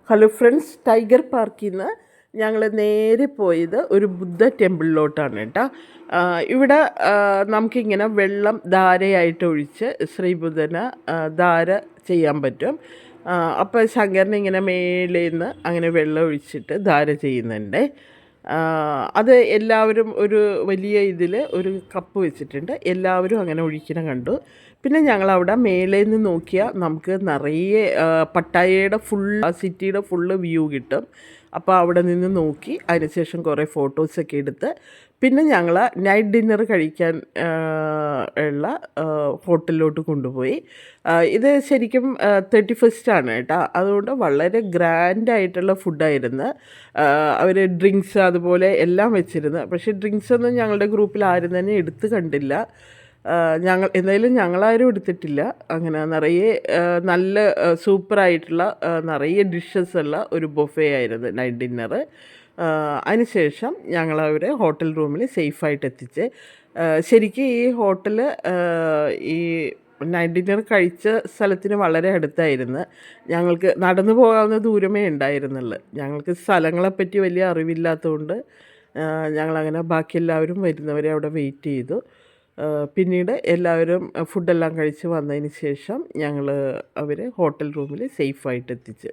Hello friends, tiger പാർക്കിൽ നിന്ന് ഞങ്ങൾ നേരെ പോയത് ഒരു ബുദ്ധ ടെമ്പിളിലോട്ടാണ് കേട്ടോ. ഇവിടെ നമുക്കിങ്ങനെ വെള്ളം ധാരയായിട്ട് ഒഴിച്ച് ശ്രീബുദ്ധനെ ധാര ചെയ്യാൻ പറ്റും. അപ്പോൾ ശങ്കരനെ ഇങ്ങനെ മേലേന്ന് അങ്ങനെ വെള്ളം ഒഴിച്ചിട്ട് ധാര ചെയ്യുന്നുണ്ട്. അത് എല്ലാവരും ഒരു വലിയ ഇതിൽ ഒരു കപ്പ് വെച്ചിട്ടുണ്ട്, എല്ലാവരും അങ്ങനെ ഒഴിക്കണ കണ്ടു. പിന്നെ ഞങ്ങളവിടെ മേലേന്ന് നോക്കിയാൽ നമുക്ക് നിറയെ പട്ടായയുടെ സിറ്റിയുടെ ഫുള്ള് വ്യൂ കിട്ടും. അപ്പോൾ അവിടെ നിന്ന് നോക്കി അതിനുശേഷം കുറേ ഫോട്ടോസൊക്കെ എടുത്ത് പിന്നെ ഞങ്ങൾ നൈറ്റ് ഡിന്നർ കഴിക്കാൻ ഉള്ള ഹോട്ടലിലോട്ട് കൊണ്ടുപോയി. ഇത് ശരിക്കും 31st ആണ് കേട്ടോ, അതുകൊണ്ട് വളരെ ഗ്രാൻഡായിട്ടുള്ള ഫുഡായിരുന്നു. അവർ ഡ്രിങ്ക്സ് അതുപോലെ എല്ലാം വെച്ചിരുന്നു. പക്ഷേ ഡ്രിങ്ക്സൊന്നും ഞങ്ങളുടെ ഗ്രൂപ്പിൽ ആരും തന്നെ എടുത്ത് കണ്ടില്ല. എന്തായാലും ഞങ്ങളാരും എടുത്തിട്ടില്ല. അങ്ങനെ നിറയെ നല്ല സൂപ്പറായിട്ടുള്ള നിറയെ ഡിഷസ് ഉള്ള ഒരു ബൊഫേ ആയിരുന്നു നൈറ്റ് ഡിന്നർ. അതിനുശേഷം ഞങ്ങളവരെ ഹോട്ടൽ റൂമിൽ സേഫായിട്ട് എത്തിച്ച്. ശരിക്കും ഈ ഹോട്ടൽ ഈ നൈറ്റ് ഡിന്നർ കഴിച്ച സ്ഥലത്തിന് വളരെ അടുത്തായിരുന്നു. ഞങ്ങൾക്ക് നടന്നു പോകാവുന്ന ദൂരമേ ഉണ്ടായിരുന്നുള്ളൂ. ഞങ്ങൾക്ക് സ്ഥലങ്ങളെപ്പറ്റി വലിയ അറിവില്ലാത്തതുകൊണ്ട് ഞങ്ങളങ്ങനെ ബാക്കി എല്ലാവരും വരുന്നവരെ അവിടെ വെയിറ്റ് ചെയ്തു. പിന്നീട് എല്ലാവരും ഫുഡെല്ലാം കഴിച്ച് വന്നതിന് ശേഷം അവരെ ഹോട്ടൽ റൂമിൽ സേഫായിട്ട് എത്തിച്ച്.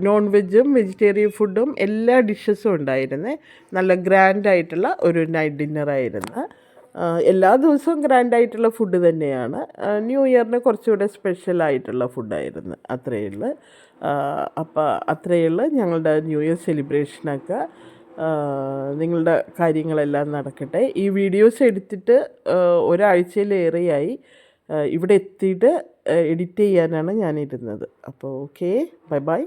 നോൺ വെജും വെജിറ്റേറിയൻ ഫുഡും എല്ലാ ഡിഷസും ഉണ്ടായിരുന്നു. നല്ല ഗ്രാൻഡായിട്ടുള്ള ഒരു നൈറ്റ് ഡിന്നറായിരുന്നു. എല്ലാ ദിവസവും ഗ്രാൻഡായിട്ടുള്ള ഫുഡ് തന്നെയാണ്. ന്യൂ ഇയറിന് കുറച്ചുകൂടെ സ്പെഷ്യലായിട്ടുള്ള ഫുഡായിരുന്നു. അത്രയേ ഉള്ളൂ. അപ്പോൾ അത്രയേ ഉള്ളൂ ഞങ്ങളുടെ ന്യൂ ഇയർ സെലിബ്രേഷനൊക്കെ. നിങ്ങളുടെ കാര്യങ്ങളെല്ലാം നടക്കട്ടെ. ഈ വീഡിയോസ് എടുത്തിട്ട് ഒരാഴ്ചയിലേറെയായി. ഇവിടെ എത്തിയിട്ട് എഡിറ്റ് ചെയ്യാനാണ് ഞാനിരുന്നത്. അപ്പോൾ ഓക്കെ, ബൈ ബൈ.